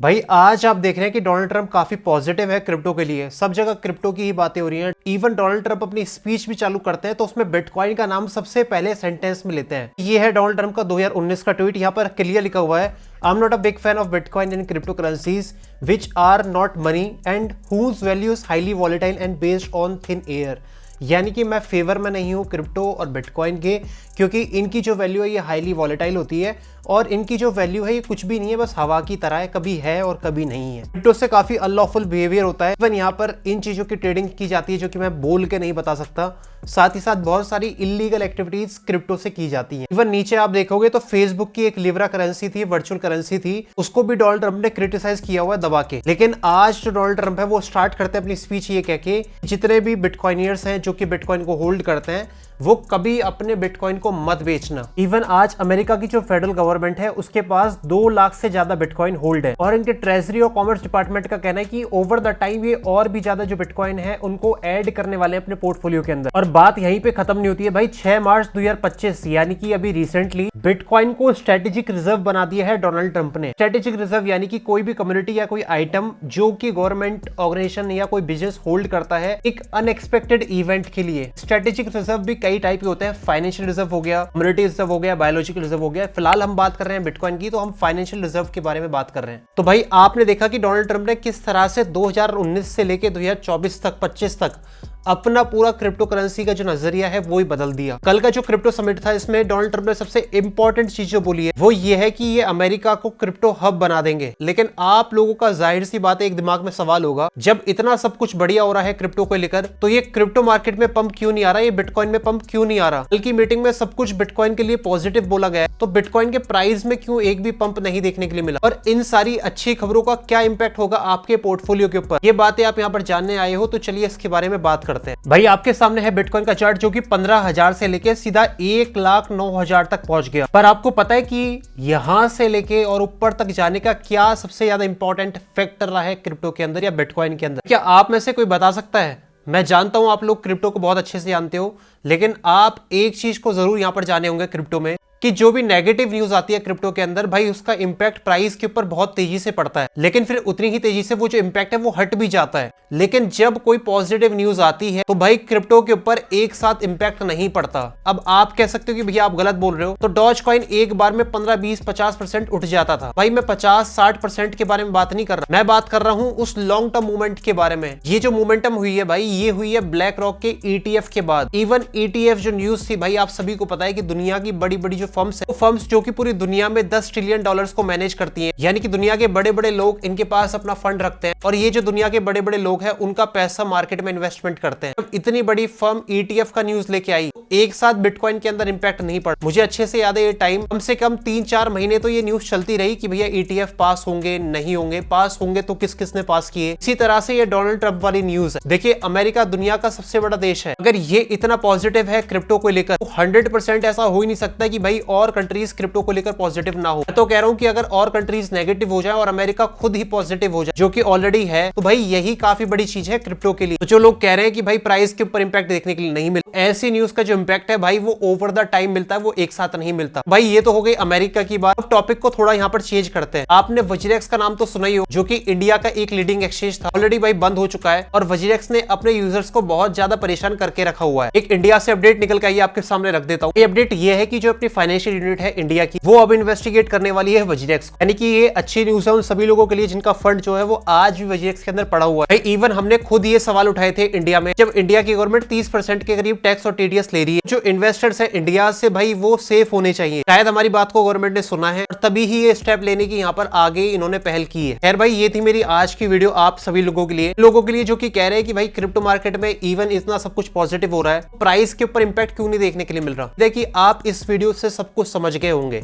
भाई आज आप देख रहे हैं कि डोनाल्ड ट्रंप काफी पॉजिटिव है क्रिप्टो के लिए। सब जगह क्रिप्टो की ही बातें हो रही हैं। इवन डोनाल्ड ट्रंप अपनी स्पीच भी चालू करते हैं तो उसमें बिटकॉइन का नाम सबसे पहले सेंटेंस में लेते हैं। ये है डोनाल्ड ट्रंप का 2019 का ट्वीट। यहाँ पर क्लियर लिखा हुआ है, I am not a big fan of bitcoin and crypto currencies which are not money and whose value is highly volatile and based on thin air. यानी कि मैं फेवर में नहीं हूँ क्रिप्टो और बिटकॉइन के, क्योंकि इनकी जो वैल्यू है ये हाईली वॉलेटाइल होती है और इनकी जो वैल्यू है ये कुछ भी नहीं है, बस हवा की तरह है, कभी है और कभी नहीं है। क्रिप्टो से काफी अनलॉफुल बिहेवियर होता है। इवन यहाँ पर इन चीजों की ट्रेडिंग की जाती है जो कि मैं बोल के नहीं बता सकता। साथ ही साथ बहुत सारी इलीगल एक्टिविटीज क्रिप्टो से की जाती हैं। इवन नीचे आप देखोगे तो फेसबुक की एक लिब्रा करेंसी थी, वर्चुअल करेंसी थी, उसको भी डोनाल्ड ट्रंप ने क्रिटिसाइज किया हुआ है दबा के। लेकिन आज जो डोनाल्ड ट्रंप है वो स्टार्ट करते हैं अपनी स्पीच ये कह के, जितने भी बिटकॉइनियर्स हैं जो कि बिटकॉइन को होल्ड करते हैं वो कभी अपने बिटकॉइन को मत बेचना। इवन आज अमेरिका की जो फेडरल गवर्नमेंट है उसके पास 2 लाख से ज्यादा बिटकॉइन होल्ड है और इनके ट्रेजरी और कॉमर्स डिपार्टमेंट का कहना है कि ओवर द टाइम ये और भी ज्यादा जो बिटकॉइन है उनको ऐड करने वाले हैं अपने पोर्टफोलियो के अंदर। और बात यहीं पे खत्म नहीं होती है भाई। 6 मार्च 2025 यानी कि अभी रिसेंटली बिटकॉइन को स्ट्रेटेजिक रिजर्व बना दिया है डोनाल्ड ट्रंप ने। स्ट्रेटेजिक रिजर्व यानी कि कोई भी कम्युनिटी या कोई आइटम जो कि गवर्नमेंट ऑर्गेनाइजेशन या कोई बिजनेस होल्ड करता है एक अनएक्सपेक्टेड इवेंट के लिए। स्ट्रेटेजिक रिजर्व भी कई टाइप के होते हैं। फाइनेंशियल रिजर्व हो गया, कम्युनिटी रिजर्व हो गया, बायोलॉजिकल रिजर्व हो गया। फिलहाल हम बात कर रहे हैं बिटकॉइन की, तो हम फाइनेंशियल रिजर्व के बारे में बात कर रहे हैं। तो भाई आपने देखा कि डोनाल्ड ट्रंप ने किस तरह से 2019 से लेके 2024 तक 25 तक अपना पूरा क्रिप्टो करेंसी का जो नजरिया है वो ही बदल दिया। कल का जो क्रिप्टो समिट था इसमें डोनाल्ड ट्रंप ने सबसे इंपॉर्टेंट चीज जो बोली है वो ये है कि ये अमेरिका को क्रिप्टो हब बना देंगे। लेकिन आप लोगों का जाहिर सी बात है एक दिमाग में सवाल होगा, जब इतना सब कुछ बढ़िया हो रहा है क्रिप्टो को लेकर तो ये क्रिप्टो मार्केट में पंप क्यों नहीं आ रहा, ये बिटकॉइन में पंप क्यों नहीं आ रहा। कल की मीटिंग में सब कुछ बिटकॉइन के लिए पॉजिटिव बोला गया, तो बिटकॉइन के प्राइस में क्यों एक भी पंप नहीं देखने के लिए मिला और इन सारी अच्छी खबरों का क्या इंपैक्ट होगा आपके पोर्टफोलियो के ऊपर, ये बातें आप यहाँ पर जानने आए हो। तो चलिए इसके बारे में बात करते हैं। भाई आपके सामने है बिटकॉइन का चार्ट जो कि 15,000 से लेके सीधा 1,09,000 तक पहुंच गया। पर आपको पता है कि यहां से लेके और ऊपर तक जाने का क्या सबसे ज्यादा इंपॉर्टेंट फैक्टर रहा है क्रिप्टो के अंदर या बिटकॉइन के अंदर? क्या आप में से कोई बता सकता है? मैं जानता हूं आप लोग क्रिप्टो को बहुत अच्छे से जानते हो, लेकिन आप एक चीज को जरूर यहां पर जाने होंगे क्रिप्टो में कि जो भी नेगेटिव न्यूज आती है क्रिप्टो के अंदर भाई उसका इंपैक्ट प्राइस के ऊपर बहुत तेजी से पड़ता है, लेकिन फिर उतनी ही तेजी से वो जो इंपैक्ट है वो हट भी जाता है। लेकिन जब कोई पॉजिटिव न्यूज आती है तो भाई क्रिप्टो के ऊपर एक साथ इंपैक्ट नहीं पड़ता। अब आप कह सकते हो कि भैया आप गलत बोल रहे हो, तो डॉज कॉइन एक बार में 15, 20, 50% उठ जाता था। भाई मैं 50-60% के बारे में बात नहीं कर रहा, मैं बात कर रहा हूं उस लॉन्ग टर्म मूवमेंट के बारे में। ये जो मोमेंटम हुई है भाई ये हुई है ब्लैक रॉक के ETF के बाद। इवन ETF जो न्यूज थी भाई आप सभी को पता है कि दुनिया की बड़ी बड़ी जो फर्म्स है, फर्म्स जो कि पूरी दुनिया में $10 ट्रिलियन को मैनेज करती हैं, यानी कि दुनिया के बड़े बड़े लोग इनके पास अपना फंड रखते हैं और ये जो दुनिया के बड़े बड़े लोग हैं उनका पैसा मार्केट में इन्वेस्टमेंट करते हैं। जब इतनी बड़ी फर्म ETF का न्यूज लेके आई एक साथ बिटकॉइन के अंदर इंपैक्ट नहीं पड़ा। मुझे अच्छे से याद है ये टाइम कम से कम 3-4 महीने तो ये न्यूज चलती रही कि भैया ETF पास होंगे नहीं होंगे, पास होंगे तो किस किसने पास किए। इसी तरह से ये डोनाल्ड ट्रंप वाली न्यूज है। देखिए अमेरिका दुनिया का सबसे बड़ा देश है, अगर ये इतना पॉजिटिव है क्रिप्टो को लेकर तो 100% ऐसा हो ही नहीं सकता कि भाई और कंट्रीज क्रिप्टो को लेकर पॉजिटिव ना हो। मैं तो कह रहा हूं कि अगर और कंट्रीज नेगेटिव हो जाए और अमेरिका खुद ही पॉजिटिव हो जाए, जो कि ऑलरेडी है, तो भाई यही काफी बड़ी चीज है क्रिप्टो के लिए। तो जो लोग कह रहे हैं कि भाई प्राइस के ऊपर इंपैक्ट देखने के लिए नहीं मिलता, ऐसी न्यूज का जो इंपैक्ट है भाई वो ओवर द टाइम मिलता है, वो एक साथ नहीं मिलता। भाई ये तो हो गई अमेरिका की बात। अब टॉपिक को थोड़ा यहाँ पर चेंज करते हैं। आपने वजीरेक्स का नाम तो सुना ही हो, जो कि इंडिया का एक लीडिंग एक्सचेंज था, ऑलरेडी भाई बंद हो चुका है और वजीरेक्स ने अपने यूजर्स को बहुत ज्यादा परेशान करके रखा हुआ है। एक इंडिया से अपडेट निकल के आई आपके सामने रख देता हूँ। ये अपडेट ये है कि जो अपनी फाइनेंशियल यूनिट है इंडिया की वो अब इन्वेस्टिगेट करने वाली है वजीरेक्स, यानी कि ये अच्छी न्यूज है उन सभी लोगों के लिए जिनका फंड जो है वो आज भी वजीरेक्स के अंदर पड़ा हुआ है। इवन हमने खुद ये सवाल उठाए थे इंडिया में, जब इंडिया की गवर्नमेंट 30% के करीब टैक्स और TDS ले रही है, जो इन्वेस्टर्स है इंडिया से भाई वो सेफ होने चाहिए। शायद हमारी बात को गवर्नमेंट ने सुना है और तभी ही ये स्टेप लेने की यहाँ पर आगे इन्होंने पहल की है। खैर भाई ये थी मेरी आज की वीडियो आप सभी लोगों के लिए जो कि कह रहे हैं कि भाई क्रिप्टो मार्केट में इवन इतना सब कुछ पॉजिटिव हो रहा है, प्राइस के ऊपर इंपैक्ट क्यों नहीं देखने के लिए मिल रहा। देखिए आप इस वीडियो से सब कुछ समझ गए होंगे।